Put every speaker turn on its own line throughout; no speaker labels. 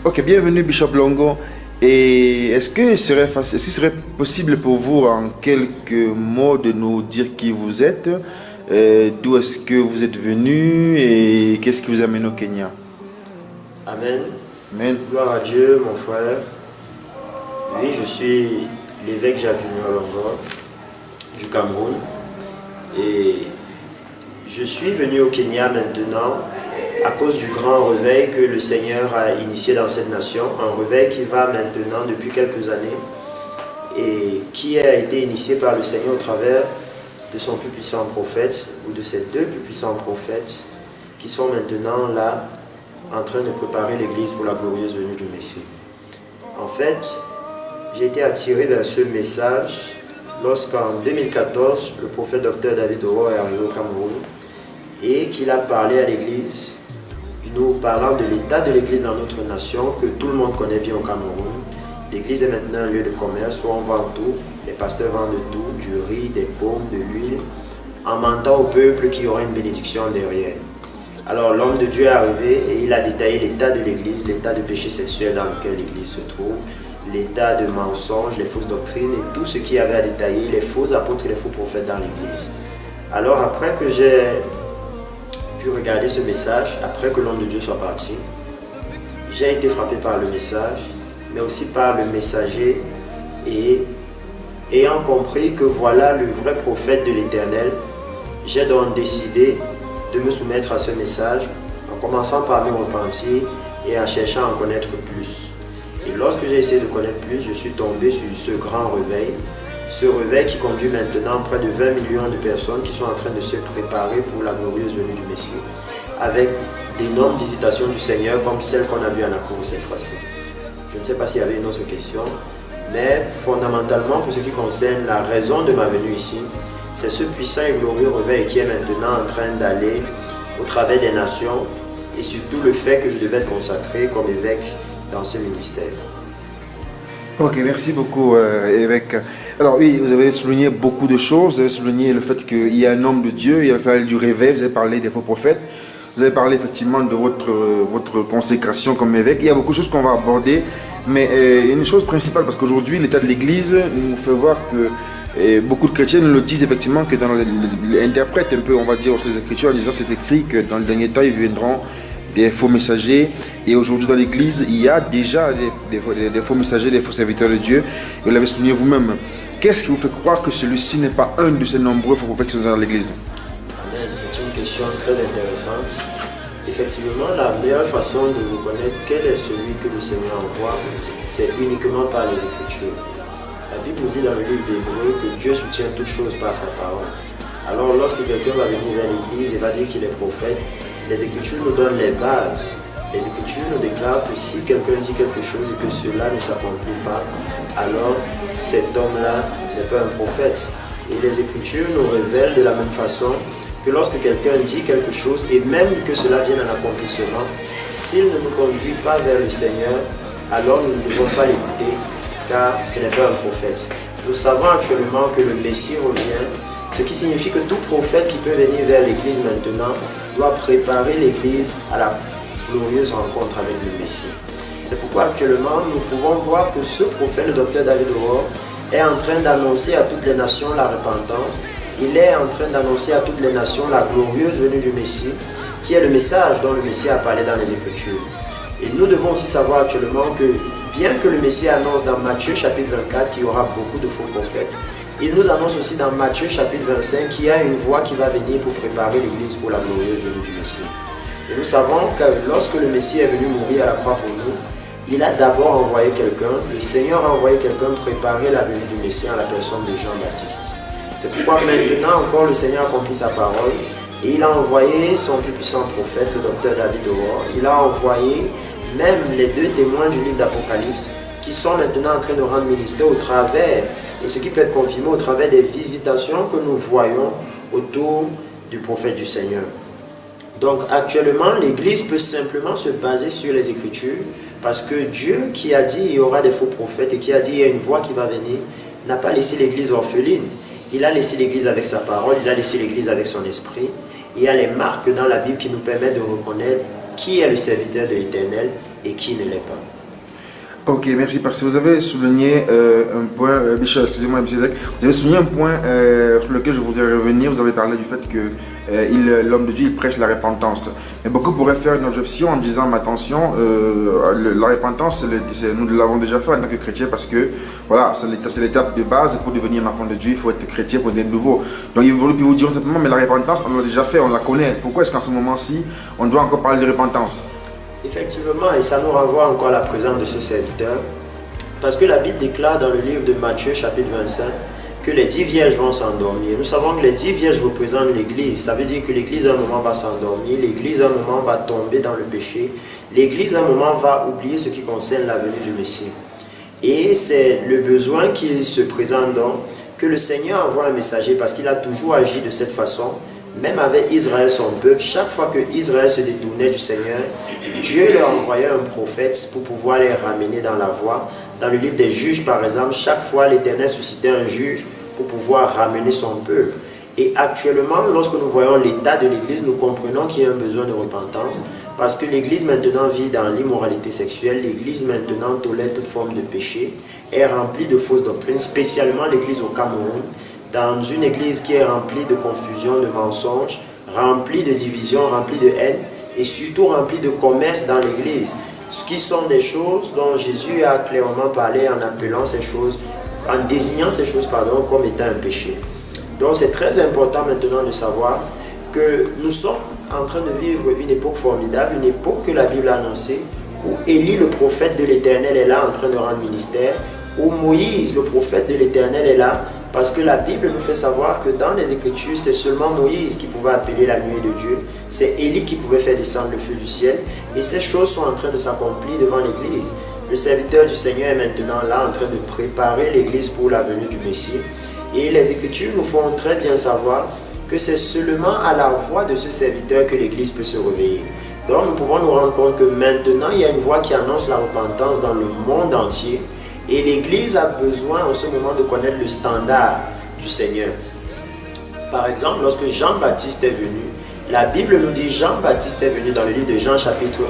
Ok, bienvenue Bishop Longo. Et est-ce que est-ce qu'il serait possible pour vous en quelques mots de nous dire qui vous êtes, d'où est-ce que vous êtes venu et qu'est-ce qui vous amène au Kenya?
Amen.
Amen.
Gloire à Dieu, mon frère. Oui, je suis l'évêque Jacques Junior Longo du Cameroun. Et je suis venu au Kenya maintenant à cause du grand réveil que le Seigneur a initié dans cette nation. Un réveil qui va maintenant depuis quelques années et qui a été initié par le Seigneur au travers de son plus puissant prophète ou de ses deux plus puissants prophètes qui sont maintenant là en train de préparer l'Église pour la glorieuse venue du Messie. En fait, j'ai été attiré vers ce message lorsqu'en 2014, le prophète Dr David Oro est arrivé au Cameroun et qu'il a parlé à l'Église, nous parlant de l'état de l'Église dans notre nation, que tout le monde connaît bien au Cameroun. L'Église est maintenant un lieu de commerce où on vend tout, les pasteurs vendent tout, du riz, des pommes, de l'huile, en mentant au peuple qu'il y aura une bénédiction derrière. Alors l'homme de Dieu est arrivé et il a détaillé l'état de l'Église, l'état de péché sexuel dans lequel l'Église se trouve, l'état de mensonges, les fausses doctrines et tout ce qu'il y avait à détailler, les faux apôtres et les faux prophètes dans l'Église. Alors après que j'ai pu regarder ce message, après que l'homme de Dieu soit parti, j'ai été frappé par le message, mais aussi par le messager et ayant compris que voilà le vrai prophète de l'Éternel, j'ai donc décidé de me soumettre à ce message en commençant par me repentir et en cherchant à en connaître plus. Et lorsque j'ai essayé de connaître plus, je suis tombé sur ce grand réveil, ce réveil qui conduit maintenant près de 20 millions de personnes qui sont en train de se préparer pour la glorieuse venue du Messie, avec d'énormes visitations du Seigneur comme celle qu'on a vue à la cour cette fois-ci. Je ne sais pas s'il y avait une autre question, mais fondamentalement pour ce qui concerne la raison de ma venue ici, c'est ce puissant et glorieux réveil qui est maintenant en train d'aller au travers des nations et surtout le fait que je devais être consacré comme évêque dans ce ministère.
Ok, merci beaucoup évêque. Alors oui, vous avez souligné beaucoup de choses, vous avez souligné le fait qu'il y a un homme de Dieu, il a parlé du réveil, vous avez parlé des faux prophètes, vous avez parlé effectivement de votre consécration comme évêque. Il y a beaucoup de choses qu'on va aborder, mais une chose principale, parce qu'aujourd'hui l'état de l'Église nous fait voir que et beaucoup de chrétiens nous le disent effectivement que interprètent un peu, on va dire, les Écritures en disant c'est écrit que dans le dernier temps ils viendront des faux messagers. Et aujourd'hui dans l'Église il y a déjà des faux messagers, des faux serviteurs de Dieu. Et vous l'avez souligné vous-même. Qu'est-ce qui vous fait croire que celui-ci n'est pas un de ces nombreux faux prophètes qui sont dans l'Église?
C'est une question très intéressante. Effectivement, la meilleure façon de reconnaître quel est celui que le Seigneur envoie, c'est uniquement par les Écritures. La Bible nous dit dans le livre d'Hébreux que Dieu soutient toutes choses par sa parole. Alors lorsque quelqu'un va venir vers l'Église et va dire qu'il est prophète, les Écritures nous donnent les bases. Les Écritures nous déclarent que si quelqu'un dit quelque chose et que cela ne s'accomplit pas, alors cet homme-là n'est pas un prophète. Et les Écritures nous révèlent de la même façon que lorsque quelqu'un dit quelque chose et même que cela vienne à l'accomplissement, s'il ne nous conduit pas vers le Seigneur, alors nous ne devons pas l'écouter, car ce n'est pas un prophète. Nous savons actuellement que le Messie revient, ce qui signifie que tout prophète qui peut venir vers l'Église maintenant doit préparer l'Église à la glorieuse rencontre avec le Messie. C'est pourquoi actuellement nous pouvons voir que ce prophète, le docteur David Oro, est en train d'annoncer à toutes les nations la repentance. Il est en train d'annoncer à toutes les nations la glorieuse venue du Messie, qui est le message dont le Messie a parlé dans les Écritures. Et nous devons aussi savoir actuellement que bien que le Messie annonce dans Matthieu chapitre 24 qu'il y aura beaucoup de faux prophètes, il nous annonce aussi dans Matthieu chapitre 25 qu'il y a une voix qui va venir pour préparer l'Église pour la glorieuse venue du Messie. Et nous savons que lorsque le Messie est venu mourir à la croix pour nous, il a d'abord envoyé quelqu'un, le Seigneur a envoyé quelqu'un préparer la venue du Messie en la personne de Jean-Baptiste. C'est pourquoi maintenant encore le Seigneur a accompli sa parole et il a envoyé son plus puissant prophète, le docteur David Oro. Il a envoyé même les deux témoins du livre d'Apocalypse qui sont maintenant en train de rendre ministère au travers, et ce qui peut être confirmé au travers des visitations que nous voyons autour du prophète du Seigneur. Donc actuellement, l'Église peut simplement se baser sur les Écritures parce que Dieu qui a dit il y aura des faux prophètes et qui a dit il y a une voix qui va venir, n'a pas laissé l'Église orpheline. Il a laissé l'Église avec sa parole, il a laissé l'Église avec son esprit. Il y a les marques dans la Bible qui nous permettent de reconnaître qui est le serviteur de l'Éternel et qui ne l'est pas.
Ok, merci, parce que vous avez souligné un point, Michel, excusez-moi, Michel, vous avez souligné un point sur lequel je voudrais revenir. Vous avez parlé du fait que l'homme de Dieu, il prêche la repentance. Mais beaucoup pourraient faire une objection en disant, mais attention, la repentance, nous l'avons déjà fait en tant que chrétiens, parce que voilà, c'est l'étape de base. Pour devenir un enfant de Dieu, il faut être chrétien pour être nouveau. Donc il voulait vous dire simplement, mais la repentance, on l'a déjà fait, on la connaît. Pourquoi est-ce qu'en ce moment-ci, on doit encore parler de repentance?
Effectivement, et ça nous renvoie encore à la présence de ce serviteur, parce que la Bible déclare dans le livre de Matthieu, chapitre 25, que les 10 vierges vont s'endormir. Nous savons que les 10 vierges représentent l'Église. Ça veut dire que l'Église, à un moment, va s'endormir, l'Église, à un moment, va tomber dans le péché, l'Église, à un moment, va oublier ce qui concerne la venue du Messie. Et c'est le besoin qui se présente donc, que le Seigneur envoie un messager, parce qu'il a toujours agi de cette façon. Même avec Israël, son peuple, chaque fois que Israël se détournait du Seigneur, Dieu leur envoyait un prophète pour pouvoir les ramener dans la voie. Dans le livre des Juges, par exemple, chaque fois l'Éternel suscitait un juge pour pouvoir ramener son peuple. Et actuellement, lorsque nous voyons l'état de l'Église, nous comprenons qu'il y a un besoin de repentance, parce que l'Église maintenant vit dans l'immoralité sexuelle, l'Église maintenant tolère toute forme de péché, est remplie de fausses doctrines, spécialement l'Église au Cameroun, dans une église qui est remplie de confusion, de mensonges, remplie de divisions, remplie de haine et surtout remplie de commerce dans l'église. Ce qui sont des choses dont Jésus a clairement parlé en appelant ces choses, en désignant ces choses comme étant un péché. Donc c'est très important maintenant de savoir que nous sommes en train de vivre une époque formidable, une époque que la Bible a annoncée, où Élie, le prophète de l'Éternel, est là en train de rendre ministère, où Moïse, le prophète de l'Éternel, est là. Parce que la Bible nous fait savoir que dans les Écritures, c'est seulement Moïse qui pouvait appeler la nuée de Dieu. C'est Élie qui pouvait faire descendre le feu du ciel. Et ces choses sont en train de s'accomplir devant l'Église. Le serviteur du Seigneur est maintenant là en train de préparer l'Église pour la venue du Messie. Et les Écritures nous font très bien savoir que c'est seulement à la voix de ce serviteur que l'Église peut se réveiller. Donc nous pouvons nous rendre compte que maintenant, il y a une voix qui annonce la repentance dans le monde entier. Et l'Église a besoin en ce moment de connaître le standard du Seigneur. Par exemple, lorsque Jean-Baptiste est venu, la Bible nous dit Jean-Baptiste est venu dans le livre de Jean chapitre 1.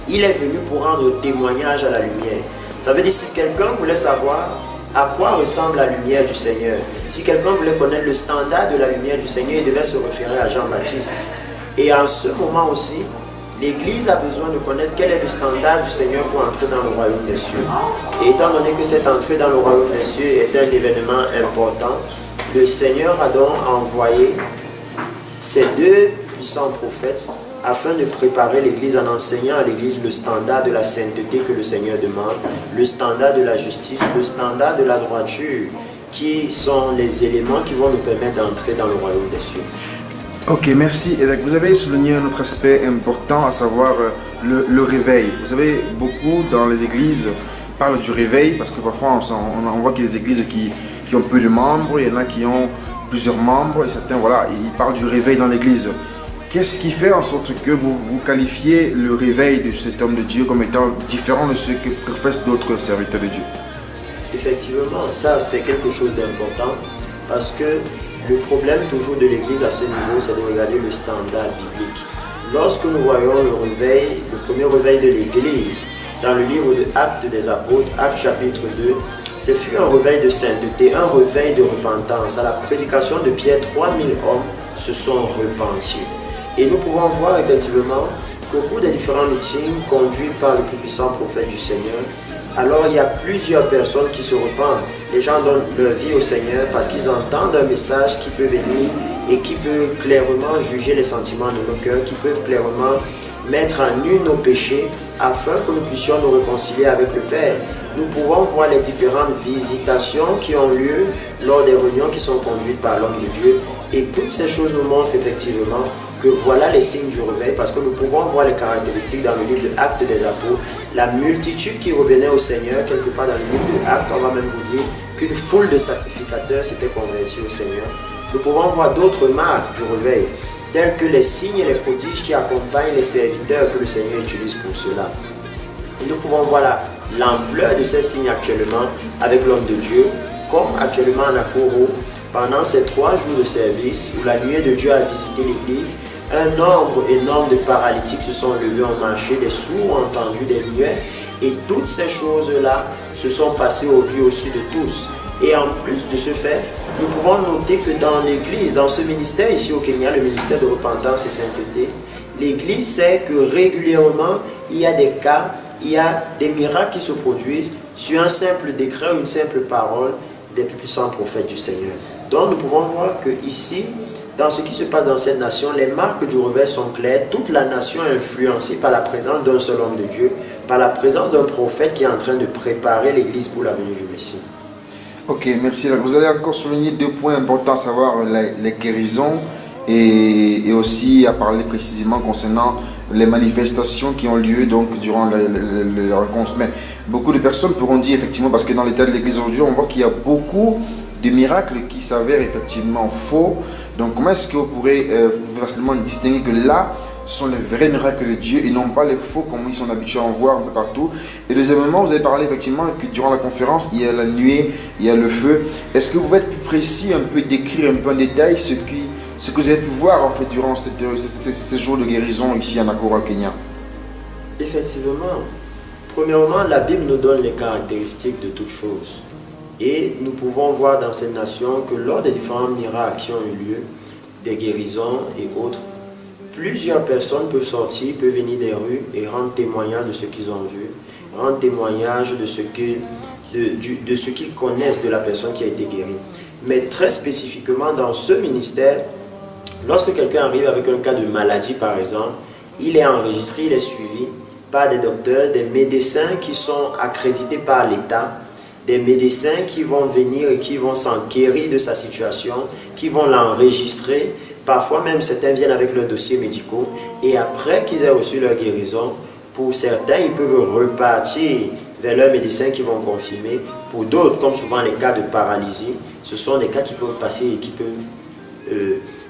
Il est venu pour rendre témoignage à la lumière. Ça veut dire si quelqu'un voulait savoir à quoi ressemble la lumière du Seigneur, si quelqu'un voulait connaître le standard de la lumière du Seigneur, il devait se référer à Jean-Baptiste. Et en ce moment aussi, l'Église a besoin de connaître quel est le standard du Seigneur pour entrer dans le royaume des cieux. Et étant donné que cette entrée dans le royaume des cieux est un événement important, le Seigneur a donc envoyé ces deux puissants prophètes afin de préparer l'Église en enseignant à l'Église le standard de la sainteté que le Seigneur demande, le standard de la justice, le standard de la droiture, qui sont les éléments qui vont nous permettre d'entrer dans le royaume des cieux.
Ok, merci. Et donc, vous avez souligné un autre aspect important, à savoir le réveil. Vous savez, beaucoup dans les églises parlent du réveil, parce que parfois on voit qu'il y a des églises qui ont peu de membres, il y en a qui ont plusieurs membres, et certains, voilà, ils parlent du réveil dans l'église. Qu'est-ce qui fait en sorte que vous qualifiez le réveil de cet homme de Dieu comme étant différent de ce que professent d'autres serviteurs de Dieu?
Effectivement, ça c'est quelque chose d'important, parce que le problème toujours de l'Église à ce niveau, c'est de regarder le standard biblique. Lorsque nous voyons le réveil, le premier réveil de l'Église, dans le livre de Actes des Apôtres, Actes chapitre 2, ce fut un réveil de sainteté, un réveil de repentance. À la prédication de Pierre, 3000 hommes se sont repentis. Et nous pouvons voir effectivement qu'au cours des différents meetings conduits par le plus puissant prophète du Seigneur, alors il y a plusieurs personnes qui se repentent. Les gens donnent leur vie au Seigneur parce qu'ils entendent un message qui peut venir et qui peut clairement juger les sentiments de nos cœurs, qui peuvent clairement mettre en nu nos péchés afin que nous puissions nous réconcilier avec le Père. Nous pouvons voir les différentes visitations qui ont lieu lors des réunions qui sont conduites par l'homme de Dieu. Et toutes ces choses nous montrent effectivement que voilà les signes du réveil, parce que nous pouvons voir les caractéristiques dans le livre de Actes des Apôtres. La multitude qui revenait au Seigneur, quelque part dans le livre de Actes, on va même vous dire qu'une foule de sacrificateurs s'était convertie au Seigneur. Nous pouvons voir d'autres marques du réveil, tels que les signes et les prodiges qui accompagnent les serviteurs que le Seigneur utilise pour cela. Et nous pouvons voir l'ampleur de ces signes actuellement avec l'homme de Dieu, comme actuellement en Nakuru, pendant ces 3 jours de service où la nuée de Dieu a visité l'église, un nombre énorme de paralytiques se sont levés, ont marché, des sourds ont entendu, des muets. Et toutes ces choses-là se sont passées au vu, au su de tous. Et en plus de ce fait, nous pouvons noter que dans l'Église, dans ce ministère ici au Kenya, le ministère de repentance et sainteté, l'Église sait que régulièrement, il y a des cas, il y a des miracles qui se produisent sur un simple décret ou une simple parole des plus puissants prophètes du Seigneur. Donc nous pouvons voir que ici, dans ce qui se passe dans cette nation, les marques du réveil sont claires. Toute la nation est influencée par la présence d'un seul homme de Dieu, par la présence d'un prophète qui est en train de préparer l'Église pour la venue du Messie.
Ok, merci. Vous allez encore souligner 2 points importants, à savoir les guérisons et aussi à parler précisément concernant les manifestations qui ont lieu donc durant la rencontre. Mais beaucoup de personnes pourront dire effectivement, parce que dans l'état de l'Église aujourd'hui, on voit qu'il y a beaucoup de miracles qui s'avèrent effectivement faux. Donc comment est-ce que vous pourrez facilement distinguer que là, ce sont les vrais miracles de Dieu et non pas les faux comme ils sont habitués à en voir un peu partout. Et deuxièmement, vous avez parlé effectivement que durant la conférence, il y a la nuée, il y a le feu. Est-ce que vous pouvez être plus précis, un peu décrire un peu en détail ce que vous avez pu voir en fait durant ces jours de guérison ici à Nakuru, au Kenya?
Effectivement, premièrement, la Bible nous donne les caractéristiques de toutes choses. Et nous pouvons voir dans cette nation que lors des différents miracles qui ont eu lieu, des guérisons et autres, plusieurs personnes peuvent sortir, peuvent venir des rues et rendre témoignage de ce qu'ils ont vu, rendre témoignage de ce qu'ils connaissent de la personne qui a été guérie. Mais très spécifiquement dans ce ministère, lorsque quelqu'un arrive avec un cas de maladie par exemple, il est enregistré, il est suivi par des docteurs, des médecins qui sont accrédités par l'État, des médecins qui vont venir et qui vont s'enquérir de sa situation, qui vont l'enregistrer. Parfois même certains viennent avec leurs dossiers médicaux et après qu'ils aient reçu leur guérison, pour certains ils peuvent repartir vers leurs médecins qui vont confirmer. Pour d'autres, comme souvent les cas de paralysie, ce sont des cas qui peuvent passer et qui peuvent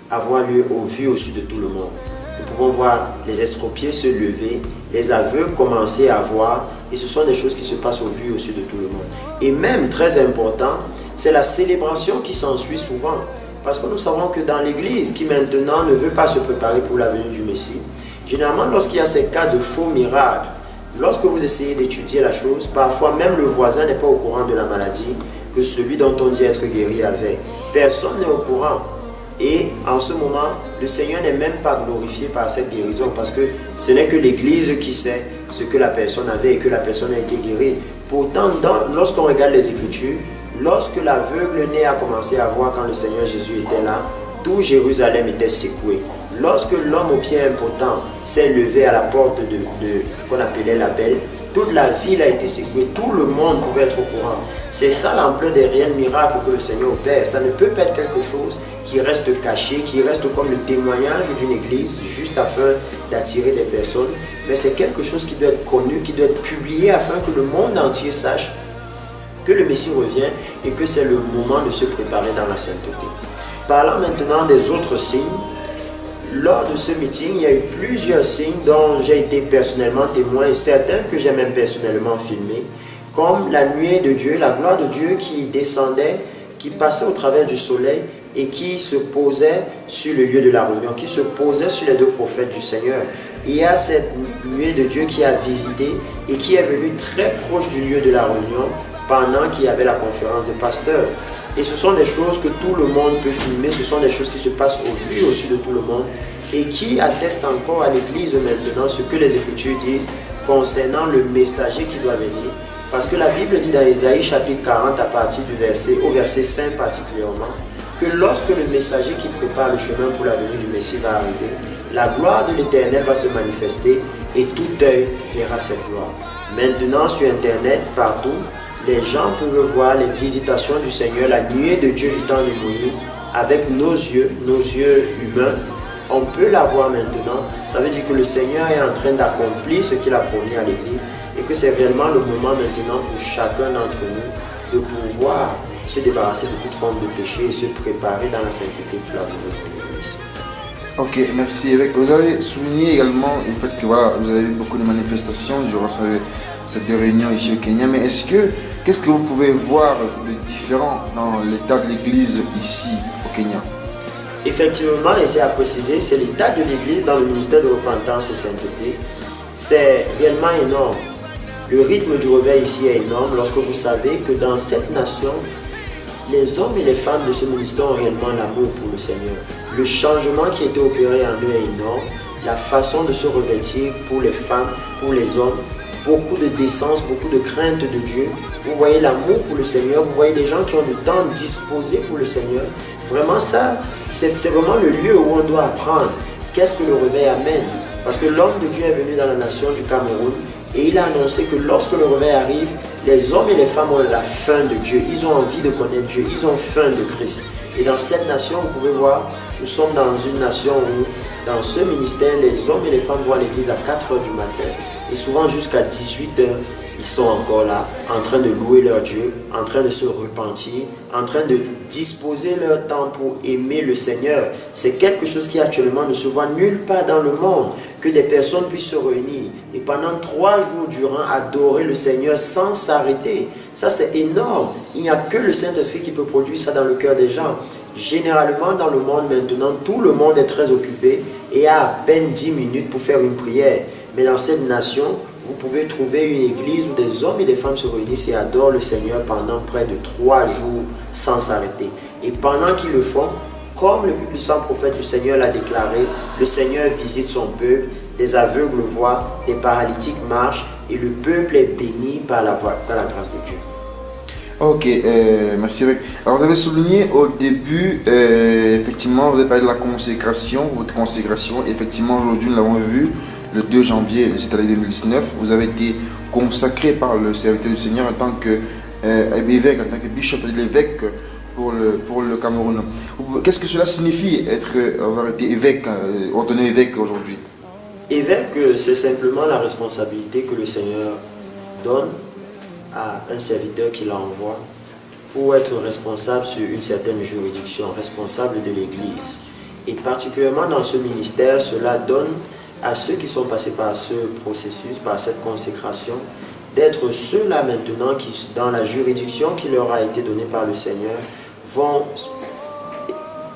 avoir lieu au vu, au su de tout le monde. Nous pouvons voir les estropiés se lever, les aveugles commencer à voir, et ce sont des choses qui se passent au vu, au su de tout le monde. Et même, très important, c'est la célébration qui s'ensuit souvent. Parce que nous savons que dans l'Église, qui maintenant ne veut pas se préparer pour la venue du Messie, généralement lorsqu'il y a ces cas de faux miracles, lorsque vous essayez d'étudier la chose, parfois même le voisin n'est pas au courant de la maladie que celui dont on dit être guéri avait. Personne n'est au courant. Et en ce moment, le Seigneur n'est même pas glorifié par cette guérison parce que ce n'est que l'Église qui sait ce que la personne avait et que la personne a été guérie. Pourtant, lorsqu'on regarde les Écritures, lorsque l'aveugle né a commencé à voir quand le Seigneur Jésus était là, tout Jérusalem était secoué. Lorsque l'homme au pied impotent s'est levé à la porte de qu'on appelait la Belle, toute la ville a été secouée, tout le monde pouvait être au courant. C'est ça l'ampleur des réels miracles que le Seigneur opère. Ça ne peut pas être quelque chose qui reste caché, qui reste comme le témoignage d'une église, juste afin d'attirer des personnes. Mais c'est quelque chose qui doit être connu, qui doit être publié afin que le monde entier sache que le Messie revient et que c'est le moment de se préparer dans la sainteté. Parlant maintenant des autres signes, lors de ce meeting, il y a eu plusieurs signes dont j'ai été personnellement témoin et certains que j'ai même personnellement filmés, comme la nuée de Dieu, la gloire de Dieu qui descendait, qui passait au travers du soleil et qui se posait sur le lieu de la réunion, qui se posait sur les deux prophètes du Seigneur. Il y a cette nuée de Dieu qui a visité et qui est venue très proche du lieu de la réunion pendant qu'il y avait la conférence des pasteurs. Et ce sont des choses que tout le monde peut filmer, ce sont des choses qui se passent au vu, au su de tout le monde et qui attestent encore à l'Église maintenant ce que les Écritures disent concernant le messager qui doit venir. Parce que la Bible dit dans Ésaïe chapitre 40 à partir du au verset 5 particulièrement, que lorsque le messager qui prépare le chemin pour la venue du Messie va arriver, la gloire de l'Éternel va se manifester et tout œil verra cette gloire. Maintenant sur Internet, partout, les gens peuvent voir les visitations du Seigneur, la nuée de Dieu du temps de Moïse, avec nos yeux humains. On peut la voir maintenant. Ça veut dire que le Seigneur est en train d'accomplir ce qu'il a promis à l'Église et que c'est réellement le moment maintenant pour chacun d'entre nous de pouvoir se débarrasser de toute forme de péché et se préparer dans la sainteté pour la venue de Jésus.
Ok, merci évêque. Vous avez souligné également le fait que voilà, vous avez eu beaucoup de manifestations durant cette réunion ici au Kenya, mais qu'est-ce que vous pouvez voir de différent dans l'état de l'Église ici au Kenya?
Effectivement, et c'est à préciser, c'est l'état de l'Église dans le ministère de repentance et sainteté. C'est réellement énorme. Le rythme du réveil ici est énorme lorsque vous savez que dans cette nation, les hommes et les femmes de ce ministère ont réellement l'amour pour le Seigneur. Le changement qui a été opéré en eux est énorme. La façon de se revêtir pour les femmes, pour les hommes, beaucoup de décence, beaucoup de crainte de Dieu. Vous voyez l'amour pour le Seigneur, vous voyez des gens qui ont du temps disposé pour le Seigneur. Vraiment ça, c'est vraiment le lieu où on doit apprendre qu'est-ce que le réveil amène. Parce que l'homme de Dieu est venu dans la nation du Cameroun et il a annoncé que lorsque le réveil arrive, les hommes et les femmes ont la faim de Dieu. Ils ont envie de connaître Dieu, ils ont faim de Christ. Et dans cette nation, vous pouvez voir, nous sommes dans une nation où, dans ce ministère, les hommes et les femmes vont à l'église à 4 h du matin. Et souvent jusqu'à 18 h, ils sont encore là, en train de louer leur Dieu, en train de se repentir, en train de disposer leur temps pour aimer le Seigneur. C'est quelque chose qui actuellement ne se voit nulle part dans le monde, que des personnes puissent se réunir et pendant 3 jours durant adorer le Seigneur sans s'arrêter. Ça, c'est énorme. Il n'y a que le Saint-Esprit qui peut produire ça dans le cœur des gens. Généralement, dans le monde maintenant, tout le monde est très occupé et a à peine 10 minutes pour faire une prière. Mais dans cette nation, vous pouvez trouver une église où des hommes et des femmes se réunissent et adorent le Seigneur pendant près de 3 jours sans s'arrêter. Et pendant qu'ils le font, comme le plus puissant prophète du Seigneur l'a déclaré, le Seigneur visite son peuple, des aveugles voient, des paralytiques marchent et le peuple est béni par la grâce de Dieu.
Ok, merci. Alors vous avez souligné au début, effectivement, vous avez parlé de la consécration, votre consécration. Effectivement, aujourd'hui, nous l'avons vu, le 2 janvier de cette année 2019, vous avez été consacré par le serviteur du Seigneur en tant qu'évêque, en tant que bishop, l'évêque pour le Cameroun. Qu'est-ce que cela signifie avoir été évêque, ordonné évêque aujourd'hui?
Évêque, c'est simplement la responsabilité que le Seigneur donne à un serviteur qui l'envoie pour être responsable sur une certaine juridiction, responsable de l'Église. Et particulièrement dans ce ministère, cela donne à ceux qui sont passés par ce processus, par cette consécration, d'être ceux-là maintenant qui, dans la juridiction qui leur a été donnée par le Seigneur, vont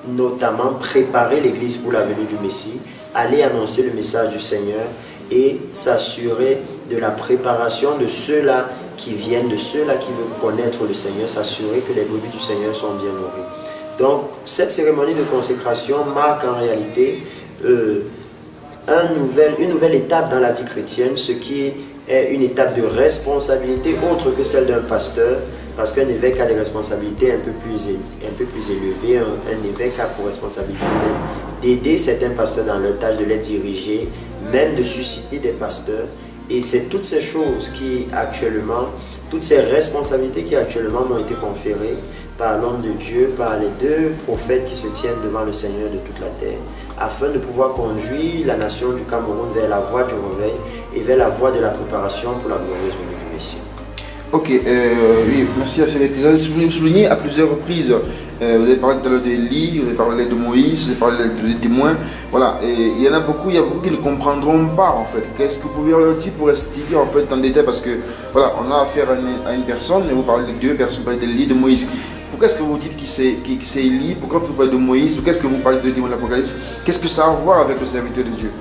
notamment préparer l'Église pour la venue du Messie, aller annoncer le message du Seigneur et s'assurer de la préparation de ceux-là qui viennent, de ceux-là qui veulent connaître le Seigneur, s'assurer que les brebis du Seigneur sont bien nourries. Donc, cette cérémonie de consécration marque en réalité une nouvelle étape dans la vie chrétienne, ce qui est une étape de responsabilité autre que celle d'un pasteur, parce qu'un évêque a des responsabilités un peu plus élevées. Un évêque a pour responsabilité même d'aider certains pasteurs dans leur tâche, de les diriger, même de susciter des pasteurs. Et c'est toutes ces choses qui actuellement, toutes ces responsabilités qui actuellement m'ont été conférées par l'homme de Dieu, par les 2 prophètes qui se tiennent devant le Seigneur de toute la terre, afin de pouvoir conduire la nation du Cameroun vers la voie du réveil et vers la voie de la préparation pour la glorieuse venue du Messie.
Ok, oui, merci à Cédric. Vous avez souligné à plusieurs reprises, vous avez parlé tout à l'heure d'Élie, vous avez parlé de Moïse, vous avez parlé des témoins. Voilà, et il y en a beaucoup, qui ne comprendront pas en fait. Qu'est-ce que vous pouvez leur dire pour expliquer en fait en détail? Parce que voilà, on a affaire à une personne, mais vous parlez de 2 personnes, vous parlez d'Élie, de Moïse. Pourquoi est-ce que vous dites qui c'est Élie? Pourquoi vous parlez de Moïse? Pourquoi est-ce que vous parlez de démons de l'Apocalypse? Qu'est-ce que ça a à voir avec le serviteur de Dieu?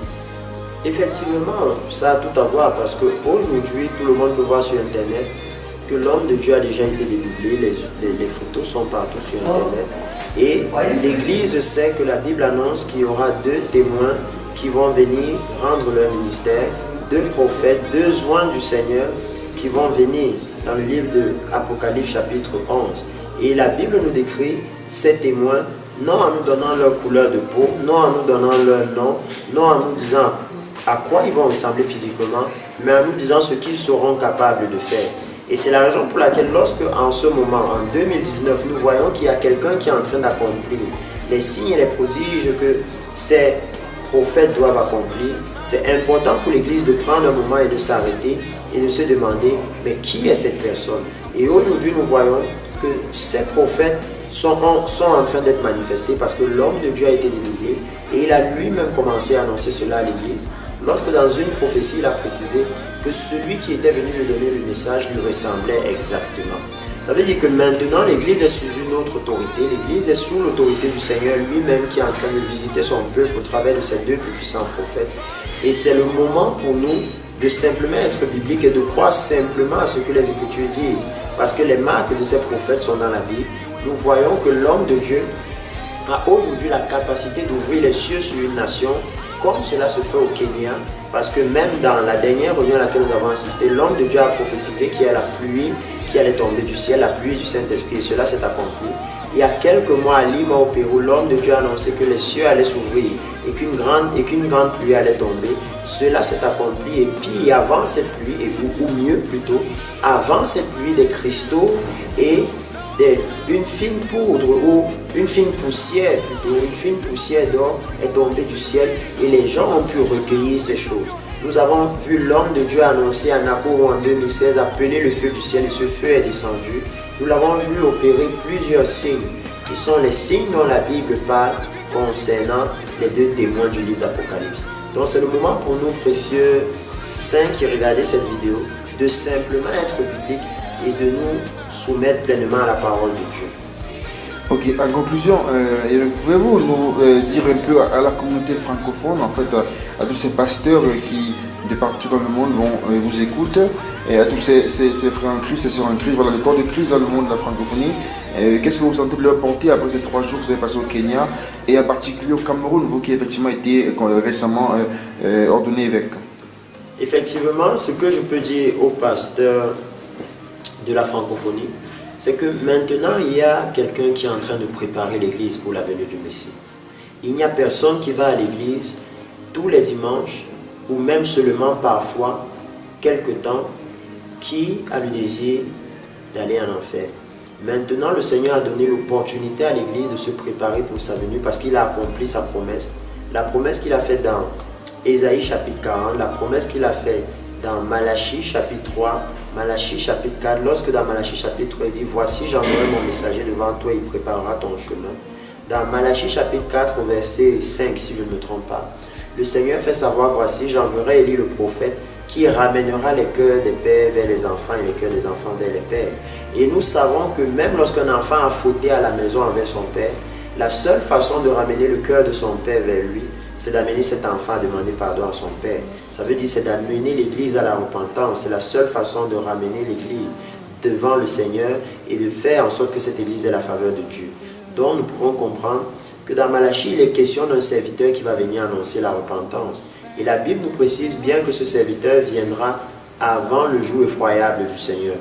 Effectivement, ça a tout à voir parce qu'aujourd'hui, tout le monde peut voir sur Internet que l'homme de Dieu a déjà été dédoublé, les photos sont partout sur Internet. Et l'Église sait que la Bible annonce qu'il y aura 2 témoins qui vont venir rendre leur ministère, 2 prophètes, 2 oints du Seigneur qui vont venir dans le livre de Apocalypse chapitre 11. Et la Bible nous décrit ces témoins, non en nous donnant leur couleur de peau, non en nous donnant leur nom, non en nous disant à quoi ils vont ressembler physiquement, mais en nous disant ce qu'ils seront capables de faire. Et c'est la raison pour laquelle lorsque en ce moment, en 2019, nous voyons qu'il y a quelqu'un qui est en train d'accomplir les signes et les prodiges que ces prophètes doivent accomplir, c'est important pour l'Église de prendre un moment et de s'arrêter et de se demander, mais qui est cette personne? Et aujourd'hui, nous voyons que ces prophètes sont en train d'être manifestés parce que l'homme de Dieu a été dédoublé et il a lui-même commencé à annoncer cela à l'Église. Lorsque dans une prophétie, il a précisé que celui qui était venu lui donner le message lui ressemblait exactement. Ça veut dire que maintenant l'Église est sous une autre autorité. L'Église est sous l'autorité du Seigneur lui-même qui est en train de visiter son peuple au travers de ses deux plus puissants prophètes. Et c'est le moment pour nous de simplement être biblique et de croire simplement à ce que les Écritures disent. Parce que les marques de ces prophètes sont dans la Bible. Nous voyons que l'homme de Dieu a aujourd'hui la capacité d'ouvrir les cieux sur une nation, comme cela se fait au Kenya. Parce que même dans la dernière réunion à laquelle nous avons assisté, l'homme de Dieu a prophétisé qu'il y a la pluie qui allait tomber du ciel, la pluie du Saint-Esprit, et cela s'est accompli. Il y a quelques mois à Lima au Pérou, l'homme de Dieu a annoncé que les cieux allaient s'ouvrir et qu'une grande pluie allait tomber. Cela s'est accompli et puis avant cette pluie, ou mieux plutôt, avant cette pluie, des cristaux et une fine poudre ou une fine poussière plutôt, une fine poussière d'or est tombée du ciel et les gens ont pu recueillir ces choses. Nous avons vu l'homme de Dieu annoncer à Nakuru en 2016 appeler le feu du ciel et ce feu est descendu. Nous l'avons vu opérer plusieurs signes qui sont les signes dont la Bible parle concernant les deux témoins du livre d'Apocalypse. Donc c'est le moment pour nous précieux saints qui regardez cette vidéo de simplement être biblique et de nous soumettre pleinement à la parole de Dieu.
Ok, en conclusion, pouvez-vous nous dire un peu à la communauté francophone, en fait, à tous ces pasteurs qui, de partout dans le monde, vous écoutent, et à tous ces frères en Christ, ces sœurs en Christ, voilà, le corps de Christ dans le monde de la francophonie, qu'est-ce que vous sentez de leur porter après ces 3 jours que vous avez passés au Kenya, et en particulier au Cameroun, vous qui effectivement été récemment ordonné évêque?
Effectivement, ce que je peux dire aux pasteurs de la francophonie, c'est que maintenant il y a quelqu'un qui est en train de préparer l'église pour la venue du Messie. Il n'y a personne qui va à l'église tous les dimanches ou même seulement parfois quelque temps qui a le désir d'aller en enfer. Maintenant le Seigneur a donné l'opportunité à l'église de se préparer pour sa venue parce qu'il a accompli sa promesse. La promesse qu'il a faite dans Ésaïe chapitre 40, la promesse qu'il a faite dans Malachie chapitre 3, Malachie chapitre 4, lorsque dans Malachie chapitre 3, il dit « Voici, j'enverrai mon messager devant toi, il préparera ton chemin. » Dans Malachie chapitre 4, au verset 5, si je ne me trompe pas, le Seigneur fait savoir « Voici, j'enverrai Élie le prophète, qui ramènera les cœurs des pères vers les enfants et les cœurs des enfants vers les pères. » Et nous savons que même lorsqu'un enfant a fauté à la maison envers son père, la seule façon de ramener le cœur de son père vers lui, c'est d'amener cet enfant à demander pardon à son père. Ça veut dire c'est d'amener l'église à la repentance. C'est la seule façon de ramener l'église devant le Seigneur et de faire en sorte que cette église ait la faveur de Dieu. Donc nous pouvons comprendre que dans Malachie, il est question d'un serviteur qui va venir annoncer la repentance. Et la Bible nous précise bien que ce serviteur viendra avant le jour effroyable du Seigneur.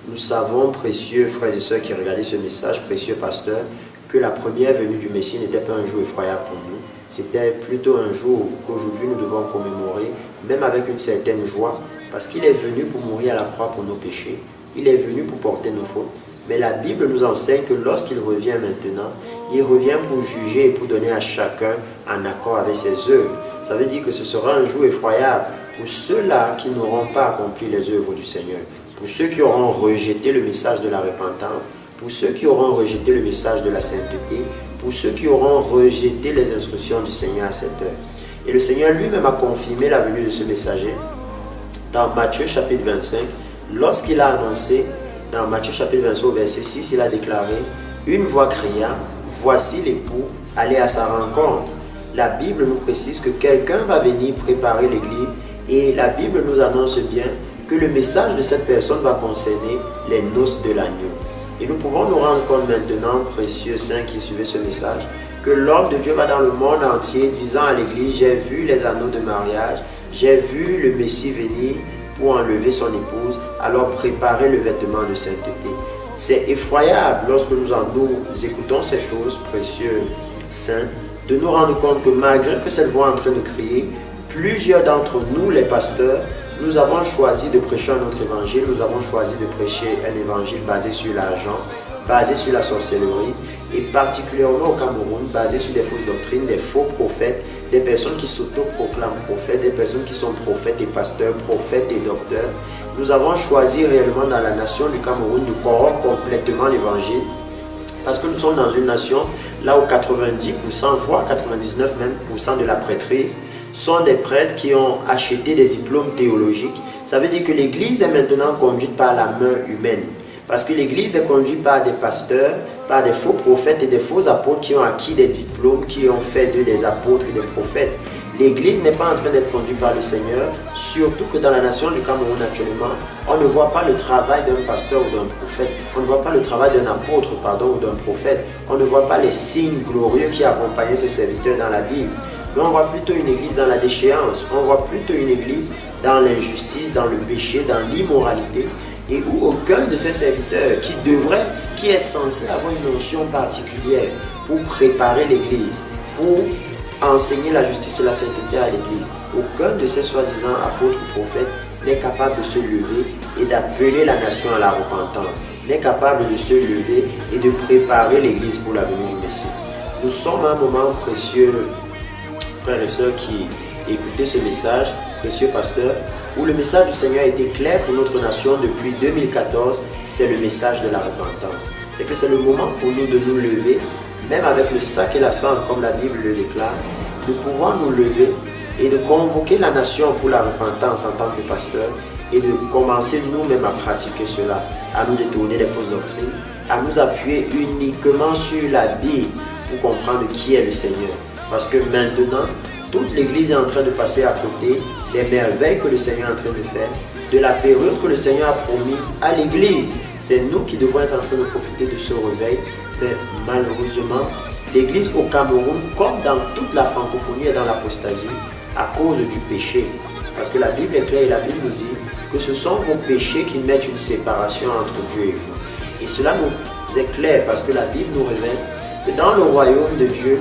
Nous savons, précieux frères et sœurs qui regardaient ce message, précieux pasteurs, que la première venue du Messie n'était pas un jour effroyable pour nous. C'était plutôt un jour qu'aujourd'hui nous devons commémorer, même avec une certaine joie, parce qu'il est venu pour mourir à la croix pour nos péchés, il est venu pour porter nos fautes. Mais la Bible nous enseigne que lorsqu'il revient maintenant, il revient pour juger et pour donner à chacun en accord avec ses œuvres. Ça veut dire que ce sera un jour effroyable pour ceux-là qui n'auront pas accompli les œuvres du Seigneur, pour ceux qui auront rejeté le message de la repentance, pour ceux qui auront rejeté le message de la sainteté, pour ceux qui auront rejeté les instructions du Seigneur à cette heure. Et le Seigneur lui-même a confirmé la venue de ce messager dans Matthieu chapitre 25, lorsqu'il a annoncé, dans Matthieu chapitre 25 au verset 6, il a déclaré « Une voix cria, voici l'époux, allez à sa rencontre. » La Bible nous précise que quelqu'un va venir préparer l'église et la Bible nous annonce bien que le message de cette personne va concerner les noces de l'agneau. Et nous pouvons nous rendre compte maintenant, précieux saints qui suivez ce message, que l'homme de Dieu va dans le monde entier disant à l'église « J'ai vu les anneaux de mariage, j'ai vu le Messie venir pour enlever son épouse, alors préparez le vêtement de sainteté. » C'est effroyable lorsque nous écoutons ces choses, précieux saints, de nous rendre compte que malgré que cette voix est en train de crier, plusieurs d'entre nous, les pasteurs, nous avons choisi de prêcher un autre évangile, nous avons choisi de prêcher un évangile basé sur l'argent, basé sur la sorcellerie, et particulièrement au Cameroun, basé sur des fausses doctrines, des faux prophètes, des personnes qui s'auto-proclament prophètes, des personnes qui sont prophètes et pasteurs, prophètes et docteurs. Nous avons choisi réellement dans la nation du Cameroun de corrompre complètement l'évangile, parce que nous sommes dans une nation là où 90%, voire 99% même de la prêtrise sont des prêtres qui ont acheté des diplômes théologiques. Ça veut dire que l'église est maintenant conduite par la main humaine. Parce que l'Église est conduite par des pasteurs, par des faux prophètes et des faux apôtres qui ont acquis des diplômes, qui ont fait d'eux des apôtres et des prophètes. L'Église n'est pas en train d'être conduite par le Seigneur, surtout que dans la nation du Cameroun actuellement, on ne voit pas le travail d'un pasteur ou d'un prophète, on ne voit pas le travail d'un apôtre, ou d'un prophète, on ne voit pas les signes glorieux qui accompagnaient ce serviteur dans la Bible. Mais on voit plutôt une église dans la déchéance, on voit plutôt une église dans l'injustice, dans le péché, dans l'immoralité, et où aucun de ces serviteurs qui est censé avoir une notion particulière pour préparer l'église, pour enseigner la justice et la sainteté à l'église, aucun de ces soi-disant apôtres ou prophètes n'est capable de se lever et d'appeler la nation à la repentance, n'est capable de se lever et de préparer l'église pour la venue du Messie. Nous sommes à un moment précieux, frères et sœurs qui écoutez ce message, précieux pasteur, où le message du Seigneur a été clair pour notre nation depuis 2014, c'est le message de la repentance. C'est que c'est le moment pour nous de nous lever, même avec le sac et la cendre, comme la Bible le déclare, nous pouvons nous lever et de convoquer la nation pour la repentance en tant que pasteur et de commencer nous-mêmes à pratiquer cela, à nous détourner des fausses doctrines, à nous appuyer uniquement sur la Bible pour comprendre qui est le Seigneur. Parce que maintenant, toute l'Église est en train de passer à côté des merveilles que le Seigneur est en train de faire, de la période que le Seigneur a promise à l'Église. C'est nous qui devons être en train de profiter de ce réveil. Mais malheureusement, l'Église au Cameroun, comme dans toute la francophonie, est dans l'apostasie à cause du péché. Parce que la Bible est claire et la Bible nous dit que ce sont vos péchés qui mettent une séparation entre Dieu et vous. Et cela nous est clair parce que la Bible nous révèle que dans le royaume de Dieu,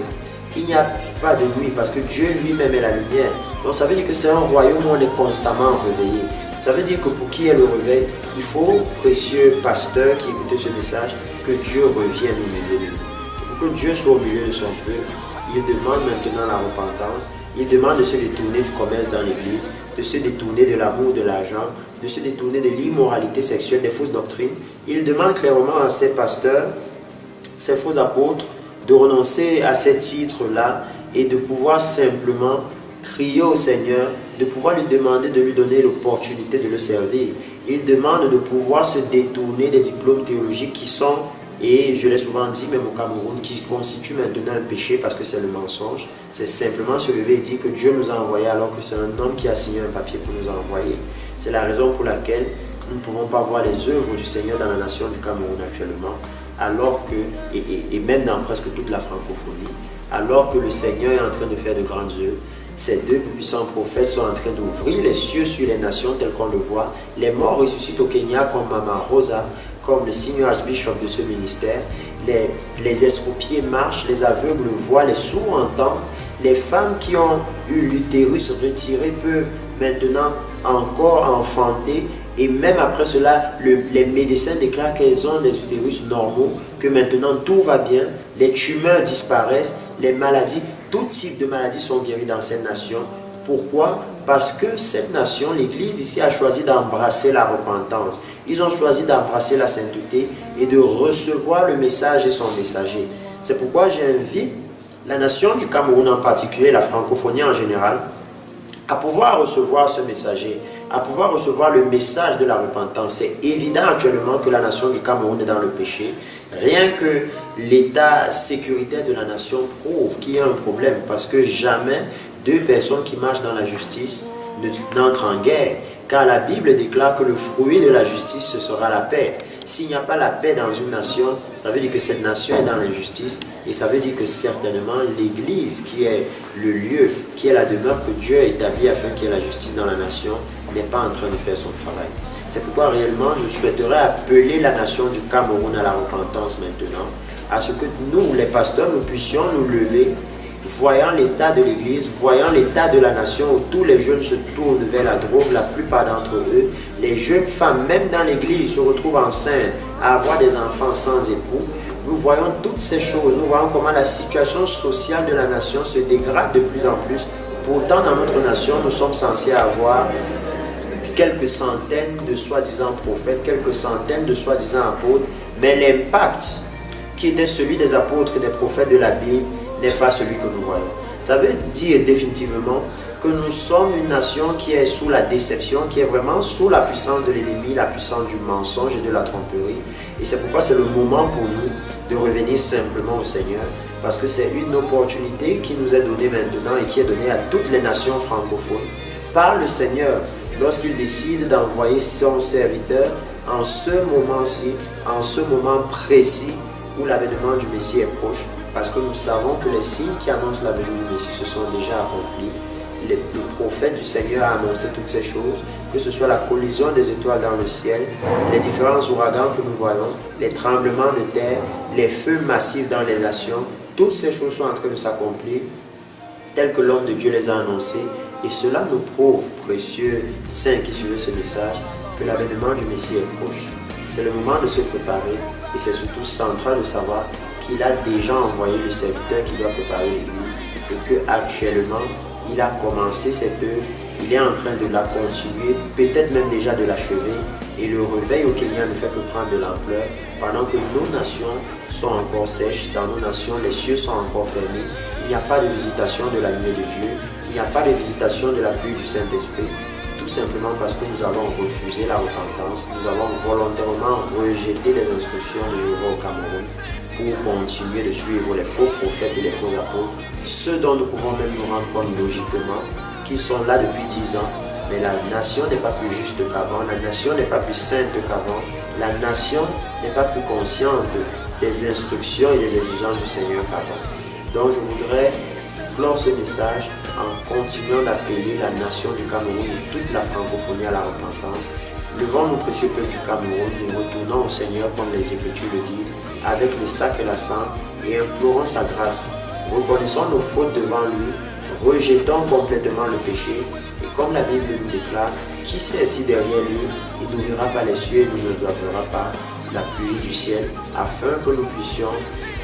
il n'y a pas de nuit parce que Dieu lui-même est la lumière. Donc ça veut dire que c'est un royaume où on est constamment réveillé. Ça veut dire que pour qu'il y ait le réveil, il faut, précieux pasteur qui écoutez ce message, que Dieu revienne au milieu de nous. Pour que Dieu soit au milieu de son peuple, il demande maintenant la repentance. Il demande de se détourner du commerce dans l'église, de se détourner de l'amour de l'argent, de se détourner de l'immoralité sexuelle, des fausses doctrines. Il demande clairement à ses pasteurs, ses faux apôtres, de renoncer à ces titres-là et de pouvoir simplement crier au Seigneur, de pouvoir lui demander de lui donner l'opportunité de le servir. Il demande de pouvoir se détourner des diplômes théologiques qui sont, et je l'ai souvent dit, même au Cameroun, qui constituent maintenant un péché parce que c'est le mensonge. C'est simplement se lever et dire que Dieu nous a envoyés alors que c'est un homme qui a signé un papier pour nous envoyer. C'est la raison pour laquelle nous ne pouvons pas voir les œuvres du Seigneur dans la nation du Cameroun actuellement, alors que, et même dans presque toute la francophonie, alors que le Seigneur est en train de faire de grandes œuvres. Ces deux puissants prophètes sont en train d'ouvrir les cieux sur les nations telles qu'on le voit. Les morts ressuscitent au Kenya comme Maman Rosa, comme le senior archbishop de ce ministère. Les estropiés marchent, les aveugles voient, les sourds entendent. Les femmes qui ont eu l'utérus retiré peuvent maintenant encore enfanter. Et même après cela, les médecins déclarent qu'elles ont des utérus normaux, que maintenant tout va bien, les tumeurs disparaissent, les maladies, tout type de maladies sont guéries dans cette nation. Pourquoi? Parce que cette nation, l'Église ici, a choisi d'embrasser la repentance. Ils ont choisi d'embrasser la sainteté et de recevoir le message et son messager. C'est pourquoi j'invite la nation du Cameroun en particulier, la francophonie en général, à pouvoir recevoir ce messager, à pouvoir recevoir le message de la repentance. C'est évident actuellement que la nation du Cameroun est dans le péché. Rien que l'état sécuritaire de la nation prouve qu'il y a un problème parce que jamais deux personnes qui marchent dans la justice n'entrent en guerre. Car la Bible déclare que le fruit de la justice, ce sera la paix. S'il n'y a pas la paix dans une nation, ça veut dire que cette nation est dans l'injustice. Et ça veut dire que certainement l'Église, qui est le lieu, qui est la demeure que Dieu a établie afin qu'il y ait la justice dans la nation, n'est pas en train de faire son travail. C'est pourquoi réellement je souhaiterais appeler la nation du Cameroun à la repentance maintenant, à ce que nous, les pasteurs, nous puissions nous lever, voyant l'état de l'Église, voyant l'état de la nation où tous les jeunes se tournent vers la drogue, la plupart d'entre eux, les jeunes femmes, même dans l'Église, se retrouvent enceintes à avoir des enfants sans époux. Nous voyons toutes ces choses, nous voyons comment la situation sociale de la nation se dégrade de plus en plus. Pourtant, dans notre nation, nous sommes censés avoir quelques centaines de soi-disant prophètes, quelques centaines de soi-disant apôtres, mais l'impact qui était celui des apôtres et des prophètes de la Bible n'est pas celui que nous voyons. Ça veut dire définitivement que nous sommes une nation qui est sous la déception, qui est vraiment sous la puissance de l'ennemi, la puissance du mensonge et de la tromperie. Et c'est pourquoi c'est le moment pour nous de revenir simplement au Seigneur, parce que c'est une opportunité qui nous est donnée maintenant et qui est donnée à toutes les nations francophones par le Seigneur lorsqu'il décide d'envoyer son serviteur en ce moment-ci, en ce moment précis où l'avènement du Messie est proche, parce que nous savons que les signes qui annoncent la venue du Messie se sont déjà accomplis. Le prophète du Seigneur a annoncé toutes ces choses, que ce soit la collision des étoiles dans le ciel, les différents ouragans que nous voyons, les tremblements de terre, les feux massifs dans les nations, toutes ces choses sont en train de s'accomplir telles que l'homme de Dieu les a annoncées. Et cela nous prouve, précieux saints qui suivent ce message, que l'avènement du Messie est proche. C'est le moment de se préparer et c'est surtout central de savoir qu'il a déjà envoyé le serviteur qui doit préparer l'Église et qu'actuellement, il a commencé cette œuvre, il est en train de la continuer, peut-être même déjà de l'achever. Et le réveil au Kenya ne fait que prendre de l'ampleur pendant que nos nations sont encore sèches. Dans nos nations, les cieux sont encore fermés. Il n'y a pas de visitation de la lumière de Dieu. Il n'y a pas de visitation de la pluie du Saint-Esprit. Tout simplement parce que nous avons refusé la repentance. Nous avons volontairement rejeté les instructions de Jéhovah au Cameroun pour continuer de suivre les faux prophètes et les faux apôtres. Ceux dont nous pouvons même nous rendre compte logiquement qui sont là depuis 10 ans. Mais la nation n'est pas plus juste qu'avant, la nation n'est pas plus sainte qu'avant, la nation n'est pas plus consciente des instructions et des exigences du Seigneur qu'avant. Donc je voudrais clore ce message en continuant d'appeler la nation du Cameroun et toute la francophonie à la repentance. Levons-nous, précieux peuple du Cameroun, et retournons au Seigneur comme les Écritures le disent, avec le sac et la cendre, et implorons sa grâce. Reconnaissons nos fautes devant lui, rejetons complètement le péché, et comme la Bible nous déclare, qui sait si derrière lui, il n'ouvrira pas les cieux et ne nous enverra pas la pluie du ciel, afin que nous puissions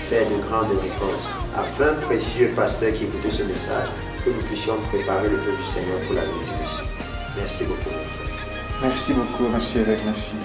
faire de grandes récoltes, afin, précieux pasteur qui écoutez ce message, que nous puissions préparer le peuple du Seigneur pour la venue du Messie. Merci beaucoup.
Merci beaucoup, monsieur évêque, merci.